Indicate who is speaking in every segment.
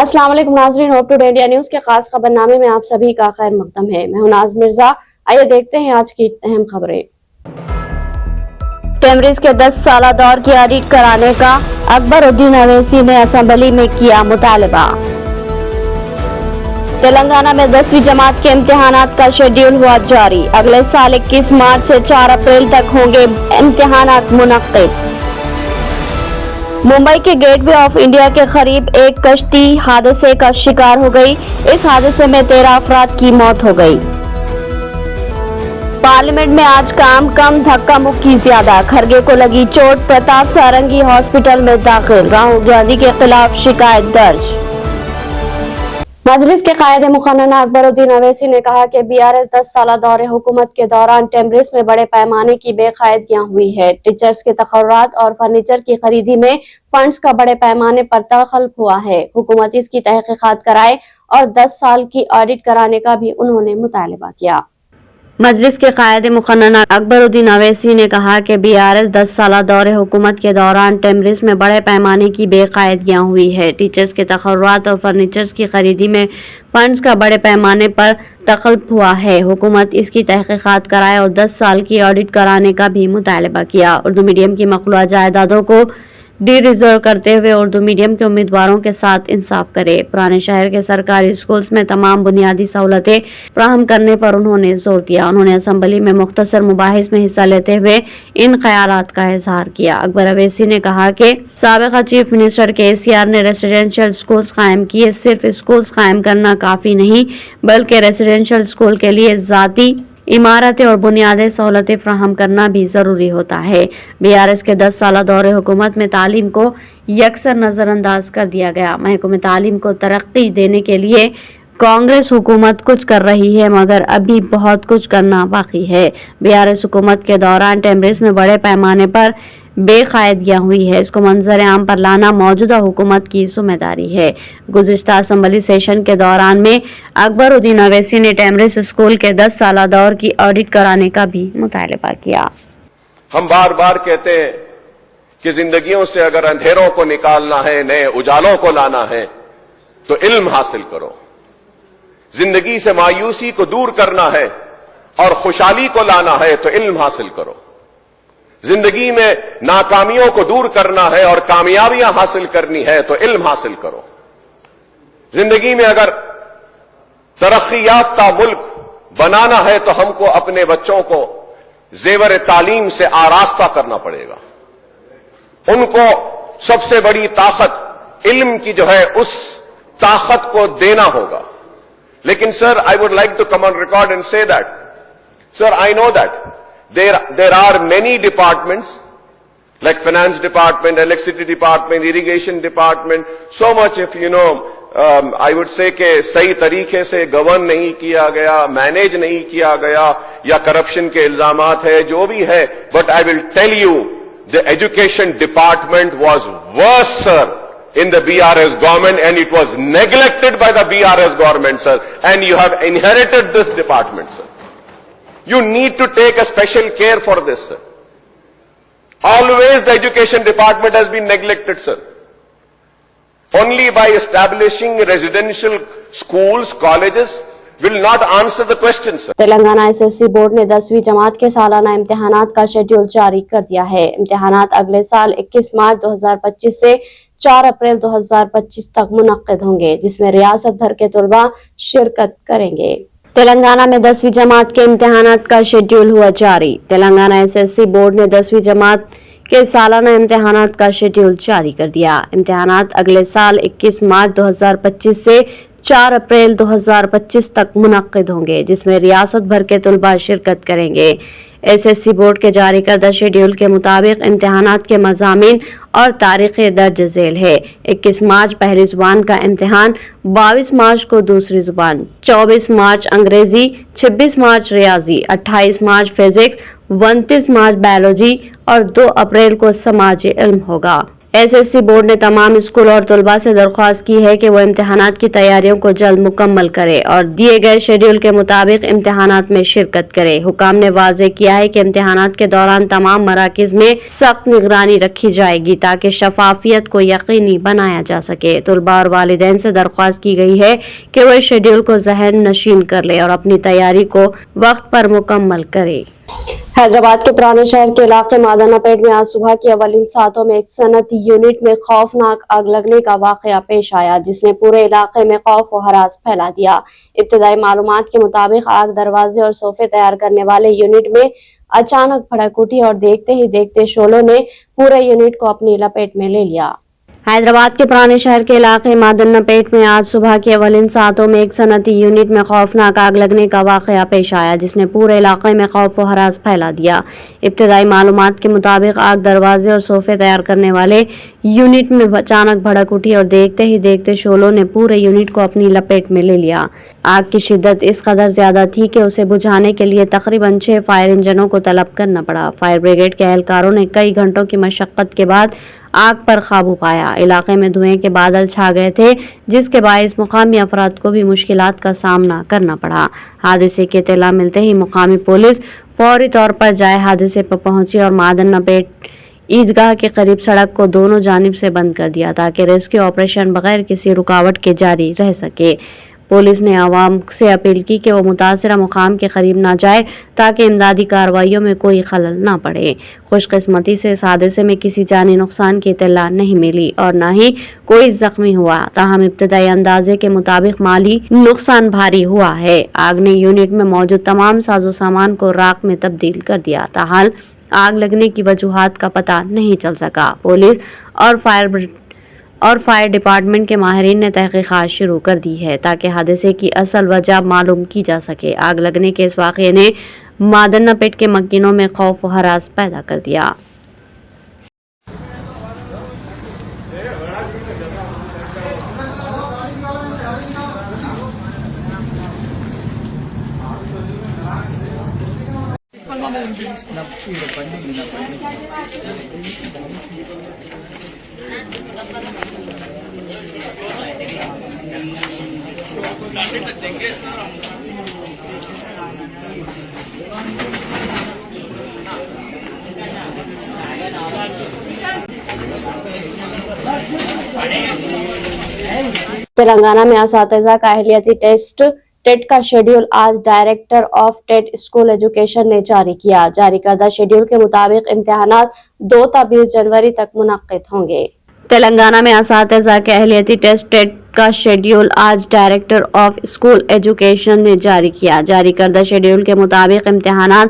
Speaker 1: अस्सलाम वालेकुम नाज़रीन, होप टुडे इंडिया न्यूज के खास खबरनामे में आप सभी का खैर मकदम है। मैं हूं नाज मिर्जा। आइए देखते हैं आज की अहम खबरें। कैम्ब्रिज के 10 साला दौर की ऑडिट कराने का अकबरुद्दीन अवैसी ने असेंबली में किया मुतालबा। तेलंगाना में 10वीं जमात के इम्तिहानात का शेड्यूल हुआ जारी। अगले साल 21 मार्च से 4 अप्रैल तक होंगे इम्तिहानात मुनक्किद। मुंबई के गेटवे ऑफ इंडिया के करीब एक कश्ती हादसे का शिकार हो गई। इस हादसे में 13 अफराद की मौत हो गई। पार्लियामेंट में आज काम कम, धक्का मुक्की ज्यादा। खरगे को लगी चोट, प्रताप सारंगी हॉस्पिटल में दाखिल। राहुल गांधी के खिलाफ शिकायत दर्ज। मजलिस के कायदे मुखन्ना अकबरुद्दीन अवैसी ने कहा कि बीआरएस 10 साला दौरे हुकूमत के दौरान कैम्ब्रिज में बड़े पैमाने की बेकायदगियां हुई है। टीचर्स के तकर्रुरात और फर्नीचर की खरीदी में फंड्स का बड़े पैमाने पर तखल्लुफ हुआ है। हुकूमत इसकी तहकीकात कराए और 10 साल की ऑडिट कराने का भी उन्होंने मुतालबा किया। मजलिस के कायदे मुखन्ना अकबरुद्दीन अवैसी ने कहा कि बीआरएस 10 साला दौरे हुकूमत के दौरान कैम्ब्रिज में बड़े पैमाने की बेकायदगियां हुई है। टीचर्स के तकर्रुरात और फर्नीचर की खरीदी में फंड्स का बड़े पैमाने पर तखल्लुफ हुआ है। हुकूमत इसकी तहकीकात कराए और 10 साल की ऑडिट कराने का भी मुतालबा किया। उर्दू मीडियम की मखलूआ जायदादों को डी रिजर्व करते हुए उर्दू मीडियम के उम्मीदवारों के साथ इंसाफ करे। पुराने शहर के सरकारी स्कूल्स में तमाम बुनियादी सहूलतें फराहम करने पर उन्होंने जोर दिया। उन्होंने असेंबली में मुख्तसर मुबाहिस में हिस्सा लेते हुए इन ख्यालात का इजहार किया। अकबर अवैसी ने कहा कि साबिक़ा चीफ मिनिस्टर केसीआर ने रेसिडेंशियल स्कूल्स कायम किए। सिर्फ स्कूल्स कायम करना काफी नहीं, बल्कि रेसिडेंशियल स्कूल के लिए ज़ाती इमारतें और बुनियादी सहूलतें फराहम करना भी जरूरी होता है। बीआरएस के 10 साला दौरे हुकूमत में तालीम को यकसर नजरअंदाज कर दिया गया। महकमे तालीम को तरक्की देने के लिए कांग्रेस हुकूमत कुछ कर रही है, मगर अभी बहुत कुछ करना बाकी है। बीआरएस हुकूमत के दौरान कैम्ब्रिज में बड़े पैमाने पर बेकायदगियां हुई है। इसको मंजर आम पर लाना मौजूदा हुकूमत की जिम्मेदारी है। गुज़िश्ता असेंबली सेशन के दौरान में अकबरुद्दीन अवैसी ने कैम्ब्रिज स्कूल के 10 साला दौर की ऑडिट कराने का भी मुतालबा किया।
Speaker 2: हम बार बार कहते हैं कि जिंदगियों से अगर अंधेरों को निकालना है, नए उजालों को लाना है, तो इल्म हासिल करो। जिंदगी से मायूसी को दूर करना है और खुशहाली को लाना है, तो इल्म हासिल करो। जिंदगी में नाकामियों को दूर करना है और कामयाबियां हासिल करनी है, तो इल्म हासिल करो। जिंदगी में अगर तरक्की याफ्ता मुल्क बनाना है, तो हमको अपने बच्चों को जेवर तालीम से आरास्ता करना पड़ेगा। उनको सबसे बड़ी ताकत इल्म की जो है, उस ताकत को देना होगा। लेकिन sir, I would like to come on record and say that, sir, I know that there are many departments like finance department, electricity department, irrigation department, so much if you know I would say कि सही तरीके से govern नहीं किया गया, manage नहीं किया गया, या करप्शन के इल्जामात है, जो भी है, but I will tell you the education department was worse, sir, in the BRS government, and it was neglected by the BRS government, sir, and you have inherited this department, sir. You need to take a special care for this, sir. Always the education department has been neglected, sir. Only by establishing residential schools, colleges will not answer the question, sir.
Speaker 1: Telangana SSC board ने 10वीं जमात के सालाना इम्तिहानात का schedule जारी कर दिया है। इम्तिहानात अगले साल 21 मार्च 2025 से 4 अप्रैल 2025 तक मुनक्किद होंगे, जिसमें रियासत भर के तलबा शिरकत करेंगे। तेलंगाना में 10वीं जमात के इम्तिहानात का शेड्यूल हुआ जारी। तेलंगाना एसएससी बोर्ड ने 10वीं जमात के सालाना इम्तिहानात का शेड्यूल जारी कर दिया। इम्तिहानात अगले साल 21 मार्च 2025 से 4 अप्रैल 2025 तक मुनक्किद होंगे, जिसमें रियासत भर के तलबा शिरकत करेंगे। एसएससी बोर्ड के जारी करदा शेड्यूल के मुताबिक इम्तिहानात के मज़ामीन और तारीखें दर्ज झेल है। 21 मार्च पहली जुबान का इम्तिहान, 22 मार्च को दूसरी जुबान, 24 मार्च अंग्रेजी, 26 मार्च रियाजी, 28 मार्च फिजिक्स, 29 मार्च बायोलॉजी और 2 अप्रैल को समाजी इल्म होगा। SSC बोर्ड ने तमाम स्कूल और तलबा से दरख्वास्त की है कि वो इम्तिहानात की तैयारियों को जल्द मुकम्मल करे और दिए गए शेड्यूल के मुताबिक इम्तिहानात में शिरकत करे। हुकाम ने वाज़ेह किया है कि इम्तिहानात के दौरान तमाम मराकिज़ में सख्त निगरानी रखी जाएगी ताकि शफाफियत को यकीनी बनाया जा सके। तलबा और वालिदैन से दरख्वास्त की गई है कि वो इस शेड्यूल को ज़हन नशीन कर ले और अपनी तैयारी को वक्त पर मुकम्मल करे। हैदराबाद के पुराने शहर के इलाके मादनापेट में आज सुबह की अवलिन सातों में एक सनती यूनिट में खौफनाक आग लगने का वाकया पेश आया, जिसने पूरे इलाके में खौफ और हरास फैला दिया। इब्तदाई मालूमात के मुताबिक आग दरवाजे और सोफे तैयार करने वाले यूनिट में अचानक भड़क उठी और देखते ही देखते शोलों ने पूरे यूनिट को अपनी लपेट में ले लिया। हैदराबाद के पुराने शहर के इलाके मादनापेट में आज सुबह के अवलिन सातों में एक सनती यूनिट में खौफनाक आग लगने का वाकया पेश आया, जिसने पूरे इलाके में खौफ और हरास फैला दिया। इब्तदाई मालूमात के मुताबिक आग दरवाजे और सोफे तैयार करने वाले यूनिट में अचानक भड़क उठी और देखते ही देखते शोलों ने पूरे यूनिट को अपनी लपेट में ले लिया। आग की शिद्दत इस कदर ज्यादा थी कि उसे बुझाने के लिए तकरीबन 6 फायर इंजनों को तलब करना पड़ा। फायर ब्रिगेड के एहलकारों ने कई घंटों की मशक्कत के बाद आग पर काबू पाया। इलाके में धुएं के बादल छा गए थे, जिसके बायस मुकामी अफराद को भी मुश्किलात का सामना करना पड़ा। हादसे की इत्तला मिलते ही मुकामी पुलिस फौरी तौर पर जाए हादसे पर पहुंची और मादनापेट ईदगाह के करीब सड़क को दोनों जानिब से बंद कर दिया ताकि रेस्क्यू ऑपरेशन बगैर किसी रुकावट के जारी रह सके। पुलिस ने आवाम से अपील की कि वो मुतासरा मुकाम के करीब न जाए ताकि इमदादी कार्रवाइयों में कोई खलल न पड़े। खुशकिस्मती से इस हादसे में किसी जानी नुकसान की इत्तला नहीं मिली और न ही कोई जख्मी हुआ, ताहम इब्तदाई अंदाजे के मुताबिक माली नुकसान भारी हुआ है। आग ने यूनिट में मौजूद तमाम साजो सामान को राख में तब्दील कर दिया। ताहाल आग लगने की वजूहात का पता नहीं चल सका। पुलिस और फायर डिपार्टमेंट के माहिरीन ने तहकीकात शुरू कर दी है ताकि हादसे की असल वजह मालूम की जा सके। आग लगने के इस वाक़ये ने मादनापेट के मकीनों में खौफ और हरास पैदा कर दिया। तेलंगाना में असातिज़ा का अहलियती टेट का शेड्यूल आज director of TET school education ने जारी किया। जारी करदा शेड्यूल के मुताबिक इम्तिहानात 2 ta 20 जनवरी तक मुनक्किद होंगे। तेलंगाना में असातिज़ा के अहलियती टेस्ट टेट का शेड्यूल आज डायरेक्टर ऑफ स्कूल एजुकेशन ने जारी किया। जारी करदा शेड्यूल के मुताबिक इम्तिहानात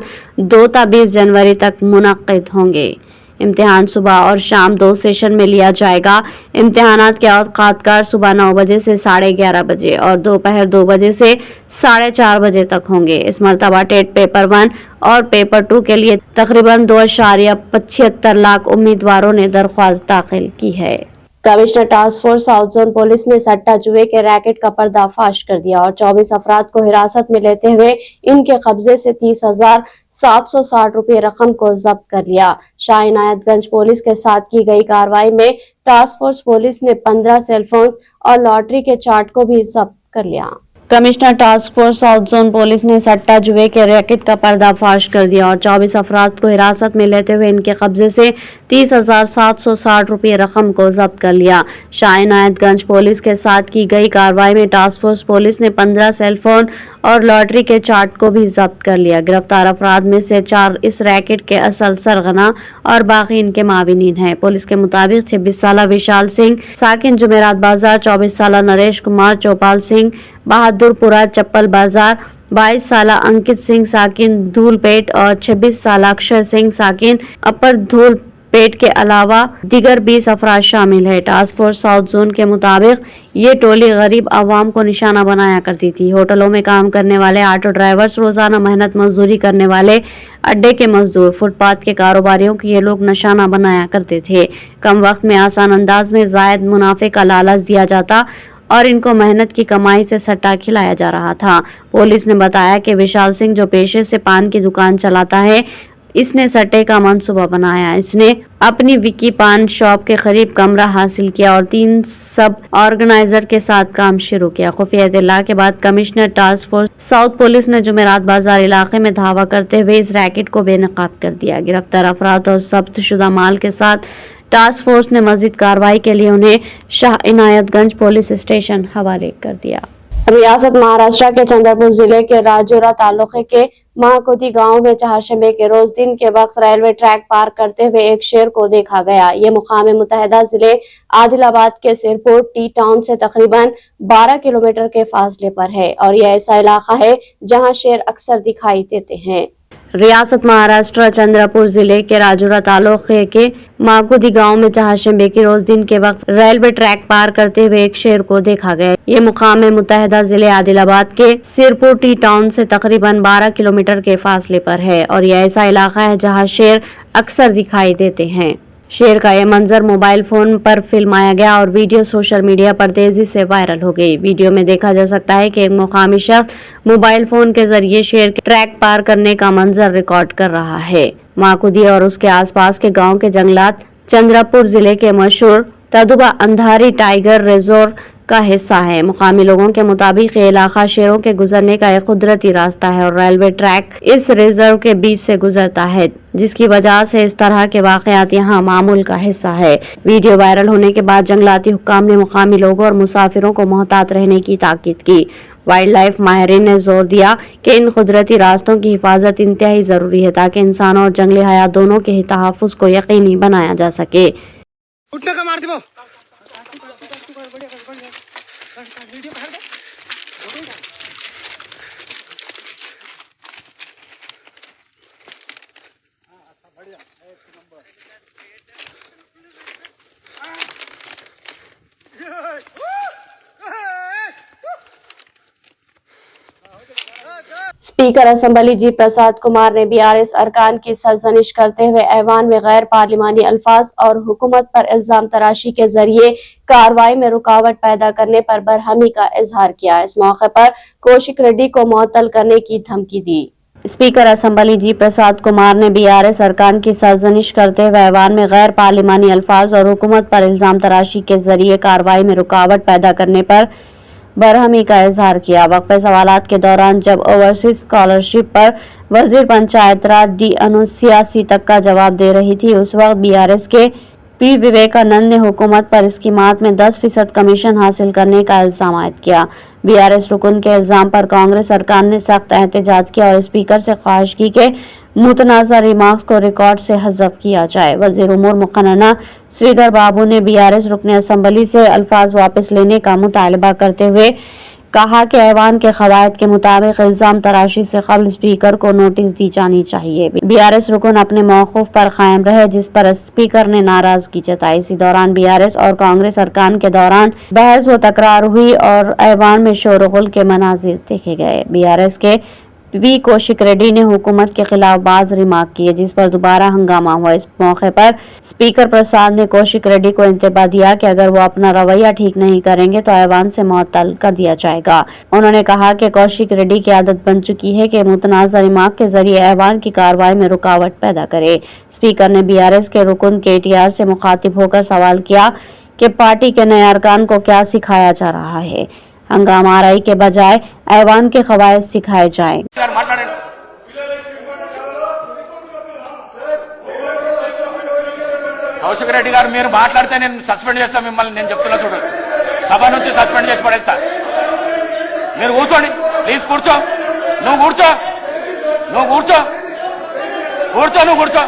Speaker 1: 2 ta 20 जनवरी तक मुनक्किद होंगे। इम्तिहान सुबह और शाम 2 सेशन में लिया जाएगा। इम्तिहानात के औकात सुबह 9 बजे से 11:30 बजे और दोपहर 2 बजे से 4:30 बजे तक होंगे। इस मरतबा टेट पेपर 1 और पेपर 2 के लिए तकरीबन 2.75 लाख उम्मीदवारों ने दरख्वास्त दाखिल की है। Commissioner task force south zone police ने सट्टा जुए के रैकेट का पर्दाफाश कर दिया और 24 अफराद को हिरासत में लेते हुए इनके कब्जे से 30,760 रुपये रकम को जब्त कर लिया। शाह इनायतगंज पुलिस के साथ की गई कार्रवाई में टास्क फोर्स पुलिस ने 15 सेलफोन्स और लॉटरी के चार्ट को भी जब्त कर लिया। Commissioner task force south zone police ने सट्टा जुए के रैकेट का पर्दाफाश कर दिया और 24 अफराद को हिरासत में लेते हुए इनके कब्जे से 30,760 रुपये रकम को जब्त कर लिया। शाह इनायतगंज पुलिस के साथ की गई कार्रवाई में टास्क फोर्स पुलिस ने 15 सेलफोन और लॉटरी के चार्ट को भी जब्त कर लिया। गिरफ्तार अफराद में से 4 इस रैकेट के असल सरगना और बाकी इनके माविनीन हैं। पुलिस के मुताबिक 26 साला विशाल सिंह साकिन जुमेरात बाजार, 24 साला नरेश कुमार चौपाल सिंह बहादुरपुरा चप्पल बाजार, 22 साला अंकित सिंह साकिन धूलपेट और 26 साला अक्षय सिंह साकिन अपर धूलपेट के अलावा दीगर 20 अफराद शामिल है। टास्क फोर्स साउथ जोन के मुताबिक ये टोली गरीब आवाम को निशाना बनाया करती थी। होटलों में काम करने वाले ऑटो ड्राइवर्स, रोजाना मेहनत मजदूरी करने वाले अड्डे के मजदूर, फुटपाथ के कारोबारियों को ये लोग निशाना बनाया करते थे। कम वक्त में आसान अंदाज में जायद मुनाफे का लालच दिया जाता और इनको मेहनत की कमाई से सट्टा खिलाया जा रहा था। पुलिस ने बताया कि विशाल सिंह जो पेशे से पान की दुकान चलाता है, इसने सट्टे का मंसूबा बनाया। इसने अपनी विकी पान शॉप के करीब कमरा हासिल किया और 3 सब ऑर्गेनाइजर के साथ काम शुरू किया। खुफिया इत्तला के बाद commissioner task force south police ने जुमेरात बाजार इलाके में धावा करते हुए इस रैकेट को बेनकाब कर दिया। गिरफ्तार अफराद और जब्त शुदा माल के साथ टास्क फोर्स ने मजीद कार्रवाई के लिए उन्हें शाह इनायतगंज पुलिस स्टेशन हवाले कर दिया। रियासत महाराष्ट्र के चंद्रपुर जिले के राजौरा तालुके के महाकुदी गांव में चारशंबे के रोज दिन के वक्त रेलवे ट्रैक पार करते हुए एक शेर को देखा गया। ये मुकाम मुत्तहिदा जिले आदिलाबाद के सिरपुर टी टाउन से तकरीबन 12 किलोमीटर के फासले पर है और यह ऐसा इलाका है जहां शेर अक्सर दिखाई देते हैं। रियासत महाराष्ट्र चंद्रपुर जिले के राजौरा तालुके के माकुदी गांव में चारशंबे के रोज दिन के वक्त रेलवे ट्रैक पार करते हुए एक शेर को देखा गया। ये मुकाम मुत्तहिदा जिले आदिलाबाद के सिरपुर टी टाउन से तकरीबन 12 किलोमीटर के फासले पर है और यह ऐसा इलाका है जहां शेर अक्सर दिखाई देते हैं। शेर का यह मंजर मोबाइल फोन पर फिल्माया गया और वीडियो सोशल मीडिया पर तेजी से वायरल हो गई। वीडियो में देखा जा सकता है कि एक मुकामी शख्स मोबाइल फोन के जरिए शेर के ट्रैक पार करने का मंजर रिकॉर्ड कर रहा है। माकुदी और उसके आसपास के गांव के जंगलात चंद्रपुर जिले के मशहूर तदुबा अंधारी टाइगर रिजर्व का हिस्सा है। मुकामी लोगों के मुताबिक ये इलाका शेरों के गुजरने का एक कुदरती रास्ता है और रेलवे ट्रैक इस रिजर्व के बीच से गुजरता है, जिसकी वजह से इस तरह के वाकयात यहाँ मामूल का हिस्सा है। वीडियो वायरल होने के बाद जंगलाती हुक्काम ने मुकामी लोगों और मुसाफिरों को मोहतात रहने की ताकीद की। वाइल्ड लाइफ माहिरीन ने जोर दिया कि इन कुदरती रास्तों की हिफाजत इंतहाई जरूरी है ताकि इंसानों और जंगली हयात दोनों के तहफ्फुज़ को यकीनी बनाया जा सके। स्पीकर असेंबली जी प्रसाद कुमार ने बीआरएस अरकान की सरजनिश करते हुए ऐवान में गैर पार्लिमानी अल्फाज और हुकूमत पर इल्जाम तराशी के जरिए कार्रवाई में रुकावट पैदा करने पर बरहमी का इजहार किया। इस मौके पर कौशिक रेड्डी को मुअत्तल करने की धमकी दी। स्पीकर असेंबली जी प्रसाद कुमार ने बीआरएस अरकान की सरजनिश करते हुए ऐवान में गैर पार्लिमानी अल्फाज और हुकूमत पर इल्जाम तराशी के जरिए कार्रवाई में रुकावट पैदा करने पर बरहमी का इजहार किया। वक्फे सवालात के दौरान जब ओवरसीज स्कॉलरशिप पर वजीर पंचायत राज डी अनुसिया सीतक का जवाब दे रही थी, उस वक्त बीआरएस के पी विवेकानंद ने हुकूमत पर स्कीमात में 10% कमीशन हासिल करने का इल्जाम आयद किया। बीआरएस रुकन के इल्जाम पर कांग्रेस सरकार ने सख्त एहतजाज किया और स्पीकर से ख्वाहिश की कि मुतनाज़ा रिमार्क्स को रिकॉर्ड से हज़फ किया जाए। वज़ीर उमूर मुक़न्नना श्रीधर बाबू ने बीआरएस रुकन असेंबली से अल्फाज वापस लेने का मुतालबा करते हुए कहा कि ऐवान के क़वायद के मुताबिक इल्जाम तराशी से कबल स्पीकर को नोटिस दी जानी चाहिए। बीआरएस रुकन अपने मौक़िफ़ पर कायम रहे, जिस पर स्पीकर ने नाराजगी जताई। इसी दौरान बीआरएस और कांग्रेस अरकान के दौरान बहस व तकरार हुई और ऐवान में शोरगुल के मनाजिर देखे गए। बीआरएस के पी कौशिक रेड्डी ने हुकूमत के खिलाफ बाज रिमार्क किए, जिस पर दोबारा हंगामा हुआ। इस मौके पर स्पीकर प्रसाद ने कौशिक रेड्डी को इंतबाह दिया कि अगर वो अपना रवैया ठीक नहीं करेंगे तो ऐवान से मुअत्तल कर दिया जाएगा। उन्होंने कहा कि कौशिक रेड्डी की आदत बन चुकी है कि मुतनाज़ा रिमार्क के जरिए ऐवान की कार्रवाई में रुकावट पैदा करे। स्पीकर ने बीआरएस के रुकन केटीआर से मुखातिब होकर सवाल किया कि पार्टी के नए अरकान को क्या सिखाया जा रहा है। हंगामा आराई के बजाय ऐवान के क़वायद सिखाए जाएं।
Speaker 3: కౌశిక్ రెడ్డి గారు మీరు మాట్లాడితే నేను సస్పెండ్ చేస్తా మిమ్మల్ని, నేను చెప్తున్నా చూడండి, సభ నుంచి సస్పెండ్ చేసి పడేస్తా. మీరు కూర్చోండి ప్లీజ్, కూర్చో, నువ్వు కూర్చో, నువ్వు కూర్చో, కూర్చో, నువ్వు కూర్చో.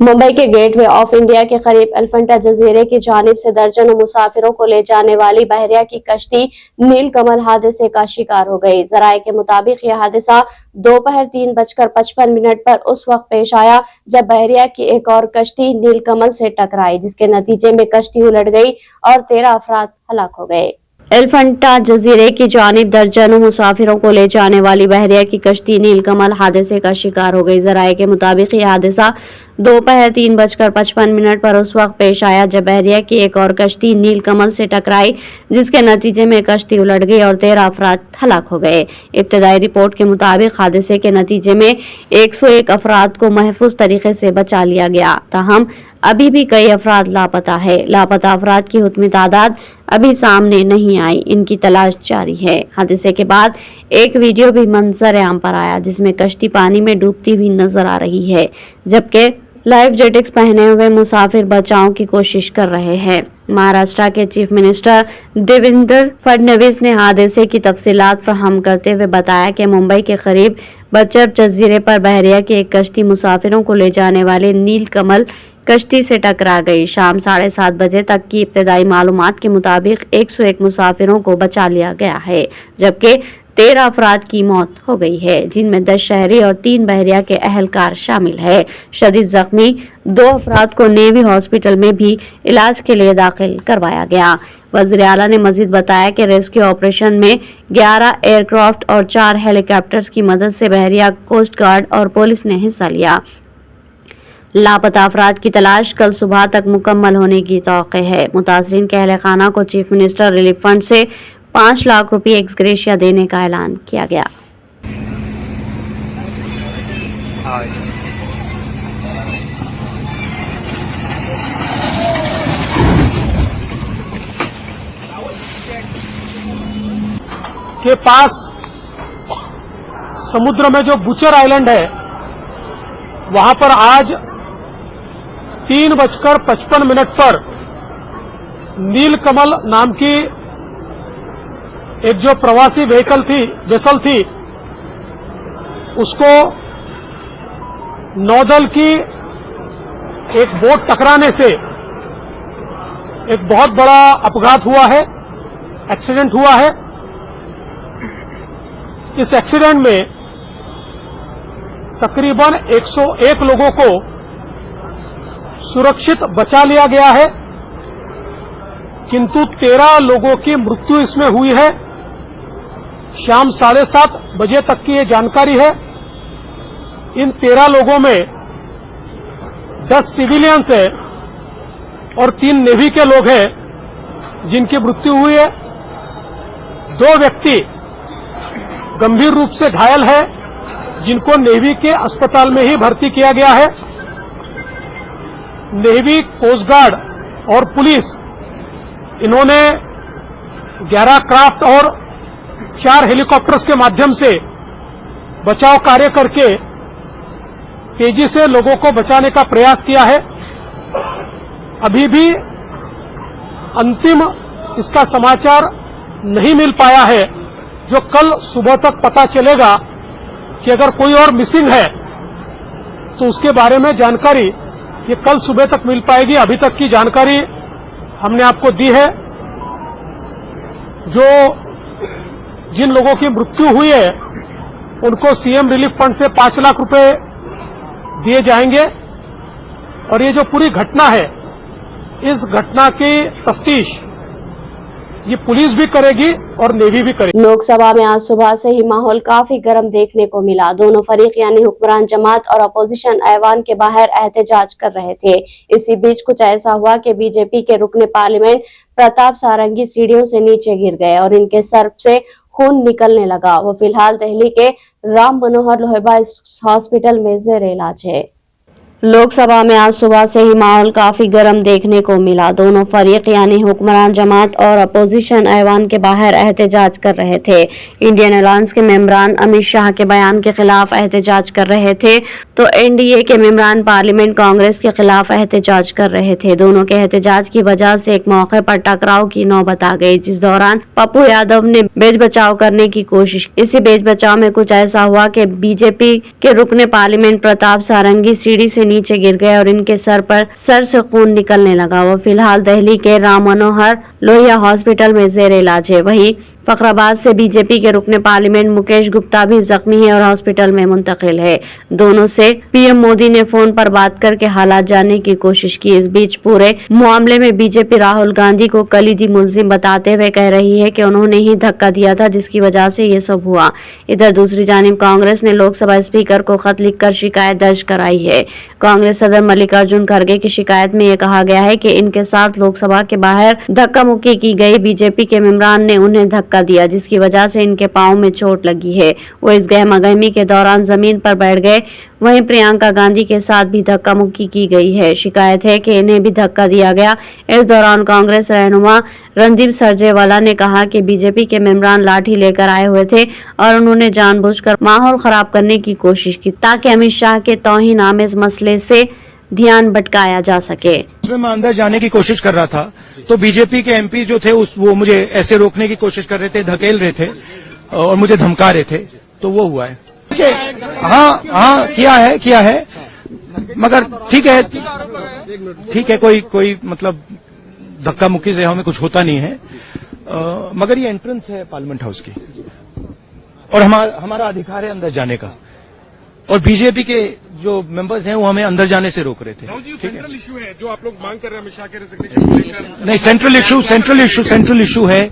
Speaker 1: मुंबई के गेटवे ऑफ इंडिया के करीब एलिफेंटा जजीरे की जानिब से दर्जनों मुसाफिरों को ले जाने वाली बहरिया की कश्ती नीलकमल हादसे का शिकार हो गई। जराये के मुताबिक यह हादसा दोपहर 3:55 पर उस वक्त पेश आया जब बहरिया की एक और कश्ती नीलकमल से टकराई, जिसके नतीजे में कश्ती उलट गई और 13 अफराद हलाक हो गए। एलिफेंटा जजीरे की जानिब दर्जनों मुसाफिरों को ले जाने वाली बहरिया की कश्ती नीलकमल हादसे का शिकार हो गई। जराये के मुताबिक ये हादसा दोपहर 3:55 पर उस वक्त पेश आया जब बहरिया की एक और कश्ती नीलकमल से टकराई, जिसके नतीजे में कश्ती उलट गई और 13 अफराद हलाक हो गए। इब्तदाई रिपोर्ट के मुताबिक हादसे के नतीजे में 101 अफराद को महफूज तरीके से बचा लिया गया, ताहम अभी भी कई अफराद लापता है। लापता अफराद की हुतमी तादाद अभी सामने नहीं आई, इनकी तलाश जारी है। हादसे के बाद एक वीडियो भी मंजर आम पर आया जिसमें कश्ती पानी में डूबती हुई नजर आ रही है, जबकि लाइफ जैकेट्स पहने हुए मुसाफिर बचाव की कोशिश कर रहे हैं। महाराष्ट्र के चीफ मिनिस्टर देवेंद्र फडणवीस ने हादसे की तफसीलात फराहम करते हुए बताया कि मुंबई के करीब बचब जजीरे पर बहरिया की एक कश्ती मुसाफिरों को ले जाने वाले नीलकमल कश्ती से टकरा गई। शाम 7:30 बजे तक की इब्तदाई मालूमात के मुताबिक 101 मुसाफिरों को बचा लिया गया है, जबकि 13 अफराद की मौत हो गई है, जिनमें 10 शहरी और 3 बहरिया के अहलकार शामिल है। शदीद जख्मी 2 अफराद को नेवी हॉस्पिटल में भी इलाज के लिए दाखिल करवाया गया। वज़ीर आला ने मजीद बताया कि रेस्क्यू ऑपरेशन में 11 एयरक्राफ्ट और 4 हेलीकॉप्टर्स की मदद से बहरिया कोस्ट गार्ड और पुलिस ने हिस्सा लिया। लापता अफराद की तलाश कल सुबह तक मुकम्मल होने की तौक़े है। मुतासरीन के अहल खाना को चीफ मिनिस्टर रिलीफ फंड से 5 लाख रुपये एक्स ग्रेशिया देने का ऐलान किया गया।
Speaker 4: के पास समुद्र में जो बुचर आइलैंड है वहां पर आज 3:55 पर नीलकमल नाम की एक जो प्रवासी वेसल थी उसको नौदल की एक बोट टकराने से एक बहुत बड़ा अपघात हुआ है, एक्सीडेंट हुआ है। इस एक्सीडेंट में तकरीबन 101 लोगों को सुरक्षित बचा लिया गया है, किंतु 13 लोगों की मृत्यु इसमें हुई है। शाम 7:30 बजे तक की ये जानकारी है। इन 13 लोगों में 10 सिविलियंस है और 3 नेवी के लोग हैं जिनकी मृत्यु हुई है। 2 व्यक्ति गंभीर रूप से घायल है जिनको नेवी के अस्पताल में ही भर्ती किया गया है। नेवी, कोस्ट गार्ड और पुलिस इन्होंने 11 क्राफ्ट और 4 हेलीकॉप्टर्स के माध्यम से बचाव कार्य करके तेजी से लोगों को बचाने का प्रयास किया है। अभी भी अंतिम इसका समाचार नहीं मिल पाया है, जो कल सुबह तक पता चलेगा कि अगर कोई और मिसिंग है तो उसके बारे में जानकारी ये कल सुबह तक मिल पाएगी। अभी तक की जानकारी हमने आपको दी है। जो जिन लोगों की मृत्यु हुई है उनको सीएम रिलीफ फंड से 5 लाख रुपए दिए जाएंगे और ये जो पूरी घटना है इस घटना की तफ्तीश ये पुलिस भी करेगी और नेवी भी करेगी।
Speaker 1: लोकसभा में आज सुबह से ही माहौल काफी गर्म देखने को मिला। दोनों फरीक यानी हुक्मरान जमात और अपोजिशन ऐवान के बाहर एहतजाज कर रहे थे। इसी बीच कुछ ऐसा हुआ कि बीजेपी के रुकने पार्लियामेंट प्रताप सारंगी सीढ़ियों से नीचे गिर गए और इनके सर से खून निकलने लगा। वो फिलहाल दिल्ली के राम मनोहर लोहिया हॉस्पिटल में जेर इलाज है। लोकसभा में आज सुबह से ही माहौल काफी गर्म देखने को मिला। दोनों फरीक यानी हुक्मरान जमात और अपोजिशन ऐवान के बाहर एहतजाज कर रहे थे। इंडियन अलायंस के मेंबरान अमित शाह के बयान के खिलाफ एहतजाज कर रहे थे तो एनडीए के मेंबरान पार्लियामेंट कांग्रेस के खिलाफ एहतजाज कर रहे थे। दोनों के एहतजाज की वजह से एक मौके पर टकराव की नौबत आ गई, जिस दौरान पप्पू यादव ने बेच बचाव करने की कोशिश। इसी बेच बचाव में कुछ ऐसा हुआ कि बीजेपी के रुकने पार्लियामेंट प्रताप सारंगी सीढ़ी से नीचे गिर गए और इनके सर से खून निकलने लगा। वो फिलहाल दिल्ली के राम मनोहर लोहिया हॉस्पिटल में जेर इलाज है। वहीं फखराबाद से बीजेपी के रुकने पार्लियामेंट मुकेश गुप्ता भी जख्मी है और हॉस्पिटल में मुंतकिल है। दोनों से पीएम मोदी ने फोन पर बात करके हालात जानने की कोशिश की। इस बीच पूरे मामले में बीजेपी राहुल गांधी को कलीदी मुलजिम बताते हुए कह रही है कि उन्होंने ही धक्का दिया था जिसकी वजह से ये सब हुआ। इधर दूसरी जानिब कांग्रेस ने लोकसभा स्पीकर को खत लिखकर शिकायत दर्ज कराई है। कांग्रेस सदर मल्लिकार्जुन खड़गे की शिकायत में यह कहा गया है कि इनके साथ लोकसभा के बाहर धक्का मुक्की की गई। बीजेपी के मेंबरान ने उन्हें धक्का दिया जिसकी वजह से इनके पांव में चोट लगी है। वो इस गहमागहमी के दौरान जमीन पर बैठ गए। वहीं प्रियंका गांधी के साथ भी धक्का मुक्की की गई है। शिकायत है कि इन्हें भी धक्का दिया गया। इस दौरान कांग्रेस रहनुमा रणदीप सुरजेवाला ने कहा कि बीजेपी के मेंबरान लाठी लेकर आए हुए थे और उन्होंने जानबूझकर माहौल खराब करने की कोशिश की ताकि अमित शाह के तौहीन आमेज मसले से ध्यान भटकाया जा सके।
Speaker 5: मैं अंदर जाने की कोशिश कर रहा था तो बीजेपी के एमपी जो थे वो मुझे ऐसे रोकने की कोशिश कर रहे थे, धकेल रहे थे और मुझे धमका रहे थे, तो वो हुआ है। हाँ किया है मगर ठीक है कोई मतलब धक्का मुक्की से हमें कुछ होता नहीं है, मगर ये एंट्रेंस है पार्लियामेंट हाउस की और हमारा अधिकार है अंदर जाने का, और बीजेपी के जो मेंबर्स हैं वो हमें अंदर जाने से रोक रहे थे।
Speaker 6: सेंट्रल इशू है जो आप लोग मांग कर रहे हैं अमित शाह के रेजिग्नेशन को लेकर।
Speaker 5: नहीं, सेंट्रल इशू है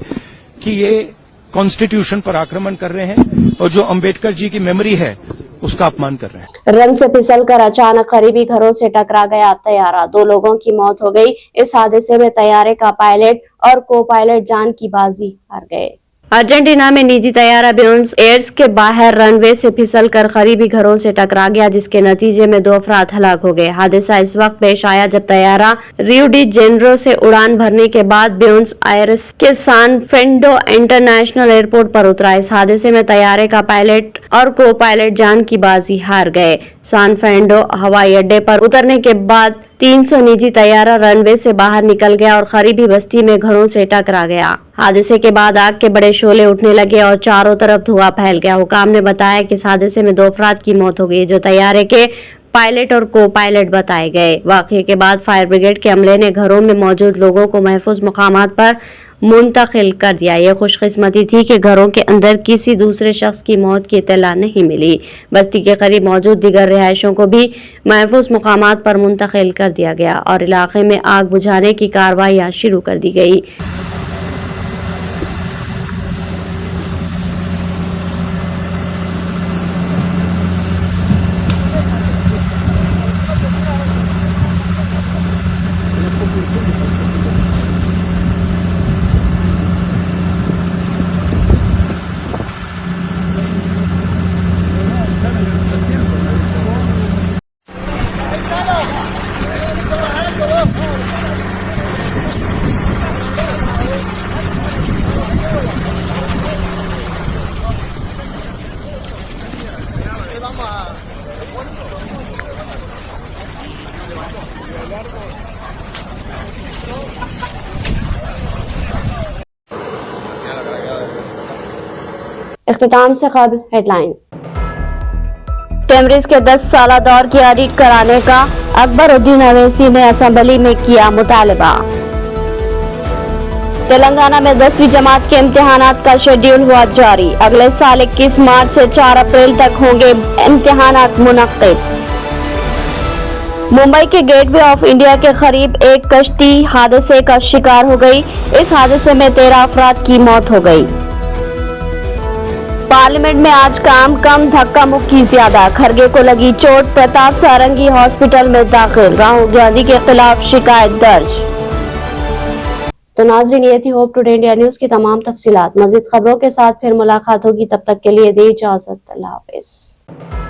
Speaker 5: कि ये कॉन्स्टिट्यूशन पर आक्रमण कर रहे हैं और जो अंबेडकर जी की मेमोरी है उसका अपमान कर रहे हैं।
Speaker 1: रन से फिसलकर अचानक करीबी घरों से टकरा गया तैयारा। 2 लोगों की मौत हो गई। इस हादसे में तैयारे का पायलट और को पायलट जान की बाजी हार गए। अर्जेंटीना में निजी तैयारा ब्यूनस एयर्स के बाहर रनवे से फिसलकर करीबी घरों से टकरा गया जिसके नतीजे में 2 अफराद हलाक हो गए। हादसा इस वक्त पेश आया जब तैयारा रियो डी जेनेरो से उड़ान भरने के बाद ब्यूनस आयर्स के सान फेर्नांडो इंटरनेशनल एयरपोर्ट पर उतरा। इस हादसे में तैयारे का पायलट और को पायलट जान की बाजी हार गए। सान फेर्नांडो हवाई अड्डे पर उतरने के बाद 300 निजी तैयारा रनवे से बाहर निकल गया और करीबी बस्ती में घरों से टकरा गया। हादसे के बाद आग के बड़े शोले उठने लगे और चारों तरफ धुआं फैल गया। हुकाम ने बताया कि इस हादसे में 2 अफराद की मौत हो गई जो तैयारे के पायलट और को पायलट बताए गए। वाकये के बाद फायर ब्रिगेड के अमले ने घरों में मौजूद लोगों को महफूज मुकामात पर मुंतकिल कर दिया। यह खुशकिस्मती थी कि घरों के अंदर किसी दूसरे शख्स की मौत की इत्तला नहीं मिली। बस्ती के करीब मौजूद दीगर रिहायशों को भी महफूज मुकामात पर मुंतकिल कर दिया गया और इलाके में आग बुझाने की कार्रवाइयां शुरू कर दी गई। इख्तिताम से खबर हेडलाइन। कैमब्रिज के 10 साला दौर की ऑडिट कराने का अकबरुद्दीन अवैसी ने असेंबली में किया मुतालबा। तेलंगाना में 10वीं जमात के इम्तिहानात का शेड्यूल हुआ जारी। अगले साल 21 मार्च से 4 अप्रैल तक होंगे इम्तिहानात मुनक्किद। मुंबई के गेटवे ऑफ इंडिया के करीब एक कश्ती हादसे का शिकार हो गई। इस हादसे में 13 अफराद की मौत हो गई। पार्लियामेंट में आज काम कम, धक्का मुक्की ज्यादा। खड़गे को लगी चोट, प्रताप सारंगी हॉस्पिटल में दाखिल। राहुल गांधी के खिलाफ शिकायत दर्ज। तो नाज़रीन, ये थी होप टुडे इंडिया न्यूज की तमाम तफसीलात। मजीद खबरों के साथ फिर मुलाकात होगी, तब तक के लिए दी इजाजत। अल्लाह हाफिज।